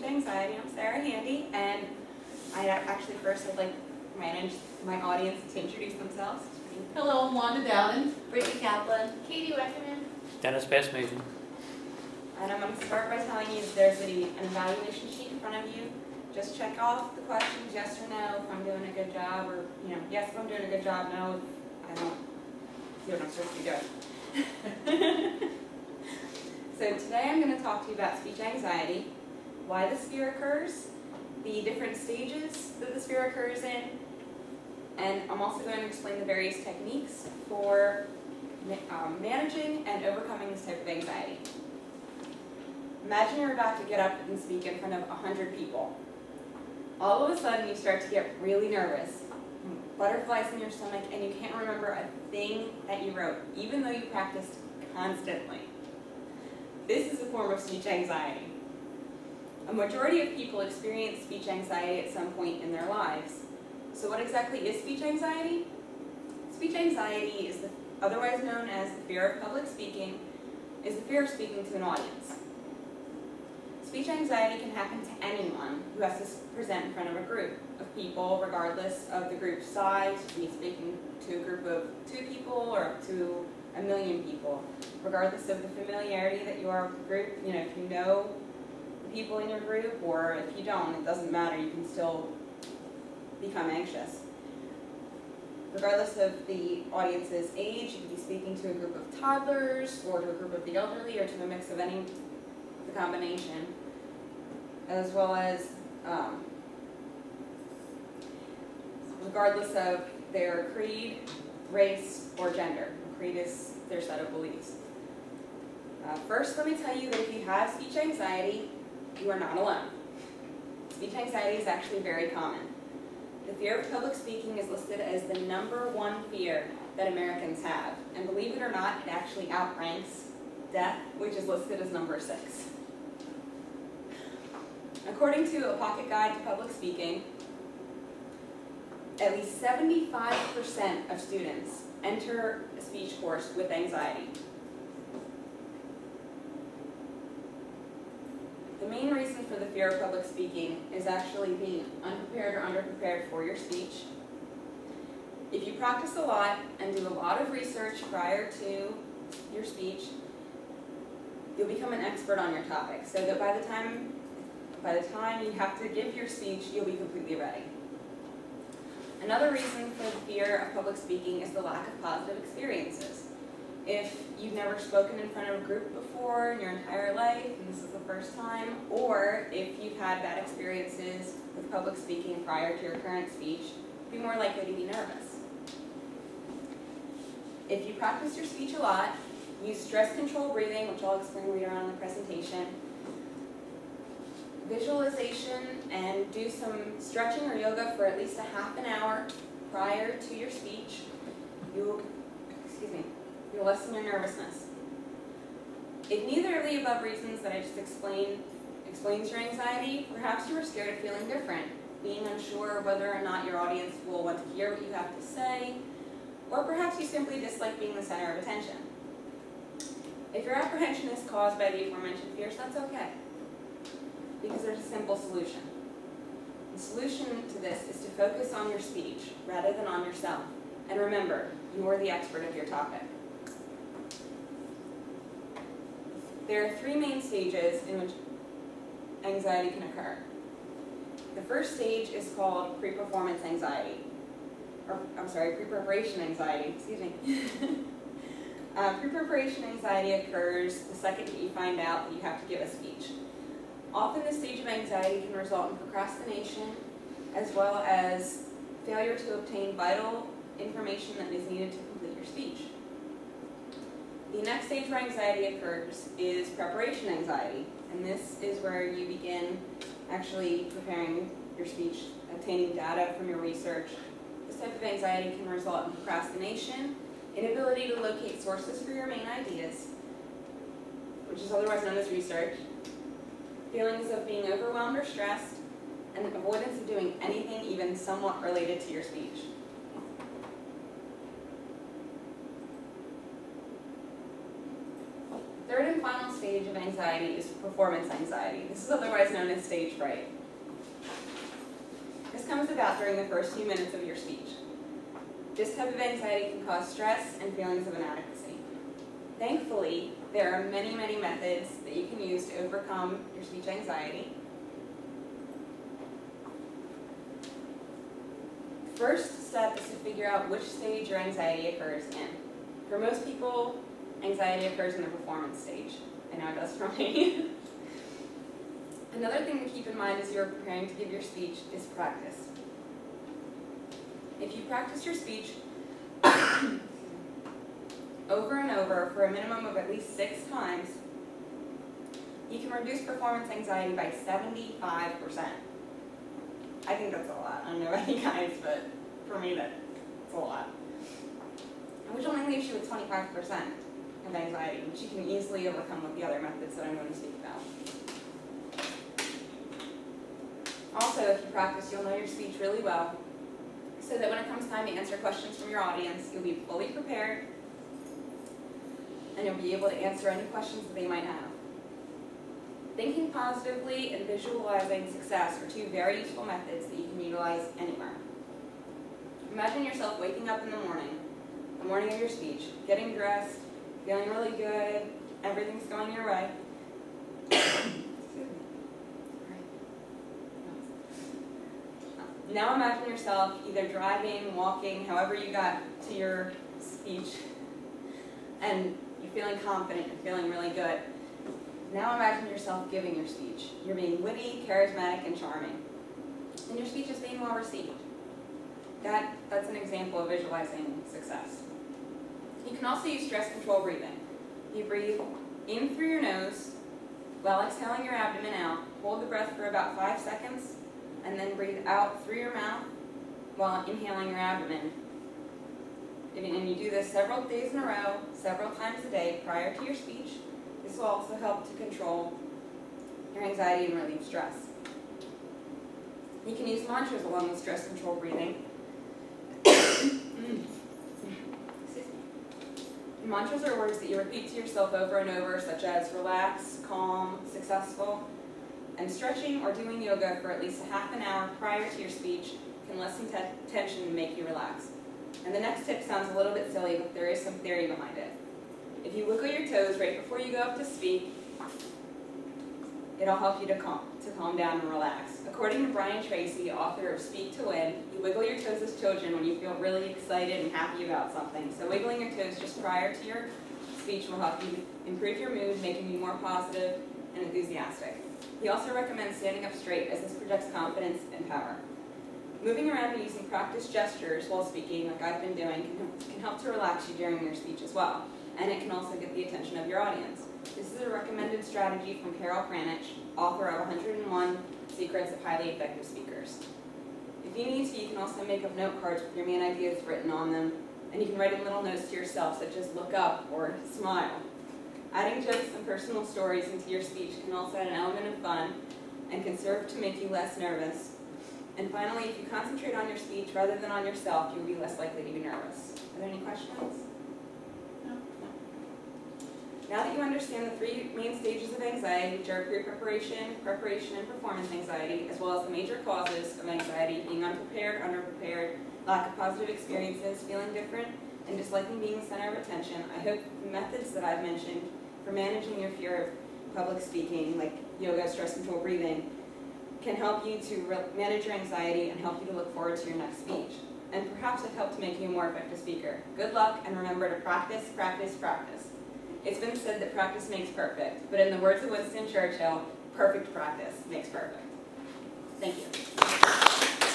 Anxiety. I'm Sarah Handy, and I'd like my audience to introduce themselves. Hello, I'm Wanda Dowden. Brittany Kaplan. Katie Weckerman. Dennis Passmason. And I'm going to start by telling you that there's an evaluation sheet in front of you. Just check off the questions, yes or no, if I'm doing a good job, or, yes if I'm doing a good job, no if I don't see what I'm supposed to be doing. So today I'm going to talk to you about speech anxiety, why this fear occurs, the different stages that this fear occurs in, and I'm also going to explain the various techniques for managing and overcoming this type of anxiety. Imagine you're about to get up and speak in front of 100 people. All of a sudden you start to get really nervous, butterflies in your stomach, and you can't remember a thing that you wrote, even though you practiced constantly. This is a form of speech anxiety. A majority of people experience speech anxiety at some point in their lives. So what exactly is speech anxiety? Speech anxiety is otherwise known as the fear of public speaking, is the fear of speaking to an audience. Speech anxiety can happen to anyone who has to present in front of a group of people, regardless of the group's size. You can be speaking to a group of 2 people or up to 1 million people, regardless of the familiarity that you are with the group. If you know the people in your group, or if you don't, it doesn't matter. You can still become anxious. Regardless of the audience's age, you can be speaking to a group of toddlers, or to a group of the elderly, or to a mix of any the combination, as well as regardless of their creed, race, or gender. Creed is their set of beliefs. First, let me tell you that if you have speech anxiety, you are not alone. Speech anxiety is actually very common. The fear of public speaking is listed as the #1 fear that Americans have. And believe it or not, it actually outranks death, which is listed as number 6. According to a pocket guide to public speaking, at least 75% of students enter a speech course with anxiety. The main reason for the fear of public speaking is actually being unprepared or underprepared for your speech. If you practice a lot and do a lot of research prior to your speech, you'll become an expert on your topic, so that by the time you have to give your speech, you'll be completely ready. Another reason for the fear of public speaking is the lack of positive experiences. If you've never spoken in front of a group before in your entire life, and this is the first time, or if you've had bad experiences with public speaking prior to your current speech, you'd be more likely to be nervous. If you practice your speech a lot, use stress-controlled breathing, which I'll explain later on in the presentation, visualization, and do some stretching or yoga for at least a half an hour prior to your speech, you'll lessen your nervousness. If neither of the above reasons that I just explained explains your anxiety, perhaps you are scared of feeling different, being unsure whether or not your audience will want to hear what you have to say, or perhaps you simply dislike being the center of attention. If your apprehension is caused by the aforementioned fears, that's okay, because there's a simple solution. The solution to this is to focus on your speech rather than on yourself. And remember, you are the expert of your topic. There are 3 main stages in which anxiety can occur. The first stage is called pre-performance anxiety. Pre-preparation anxiety, excuse me. Pre-preparation anxiety occurs the second that you find out that you have to give a speech. Often this stage of anxiety can result in procrastination, as well as failure to obtain vital information that is needed to complete your speech. The next stage where anxiety occurs is preparation anxiety, and this is where you begin actually preparing your speech, obtaining data from your research. This type of anxiety can result in procrastination, inability to locate sources for your main ideas, which is otherwise known as research, feelings of being overwhelmed or stressed, and avoidance of doing anything even somewhat related to your speech. Third and final stage stage of anxiety is performance anxiety. This is otherwise known as stage fright. This comes about during the first few minutes of your speech. This type of anxiety can cause stress and feelings of inadequacy. Thankfully, there are many, many methods that you can use to overcome your speech anxiety. First step is to figure out which stage your anxiety occurs in. For most people, anxiety occurs in the performance stage. I know it does for me. Another thing to keep in mind as you're preparing to give your speech is practice. If you practice your speech over and over for a minimum of at least 6 times, you can reduce performance anxiety by 75%. I think that's a lot. I don't know about you guys, but for me that's a lot. Which only leaves you with 25% of anxiety, which you can easily overcome with the other methods that I'm going to speak about. Also, if you practice, you'll know your speech really well, so that when it comes time to answer questions from your audience, you'll be fully prepared, and you'll be able to answer any questions that they might have. Thinking positively and visualizing success are 2 very useful methods that you can utilize anywhere. Imagine yourself waking up in the morning of your speech, getting dressed, feeling really good, everything's going your way. Now imagine yourself either driving, walking, however you got to your speech, and you're feeling confident, you're feeling really good. Now imagine yourself giving your speech. You're being witty, charismatic, and charming. And your speech is being well received. That's an example of visualizing success. You can also use stress control breathing. You breathe in through your nose while exhaling your abdomen out. Hold the breath for about 5 seconds, and then breathe out through your mouth while inhaling your abdomen. And you do this several days in a row, several times a day prior to your speech. This will also help to control your anxiety and relieve stress. You can use mantras along with stress control breathing. Mantras are words that you repeat to yourself over and over, such as relax, calm, successful. And stretching or doing yoga for at least a half an hour prior to your speech can lessen tension and make you relax. And the next tip sounds a little bit silly, but there is some theory behind it. If you wiggle your toes right before you go up to speak, it'll help you to calm down and relax. According to Brian Tracy, author of Speak to Win, you wiggle your toes as children when you feel really excited and happy about something. So wiggling your toes just prior to your speech will help you improve your mood, making you more positive and enthusiastic. He also recommends standing up straight, as this projects confidence and power. Moving around and using practice gestures while speaking, like I've been doing, can help to relax you during your speech as well. And it can also get the attention of your audience. This is a recommended strategy from Carol Kranich, author of 101 Secrets of Highly Effective Speakers. If you need to, you can also make up note cards with your main ideas written on them, and you can write in little notes to yourself, such as look up or smile. Adding jokes and personal stories into your speech can also add an element of fun and can serve to make you less nervous. And finally, if you concentrate on your speech rather than on yourself, you'll be less likely to be nervous. Are there any questions? No? Now that you understand the 3 main stages of anxiety, which are pre-preparation, preparation, and performance anxiety, as well as the major causes of anxiety, being unprepared, underprepared, lack of positive experiences, feeling different, and disliking being the center of attention, I hope the methods that I've mentioned for managing your fear of public speaking, like yoga, stress control, breathing, can help you to manage your anxiety and help you to look forward to your next speech. And perhaps it helped to make you a more effective speaker. Good luck, and remember to practice, practice, practice. It's been said that practice makes perfect, but in the words of Winston Churchill, perfect practice makes perfect. Thank you.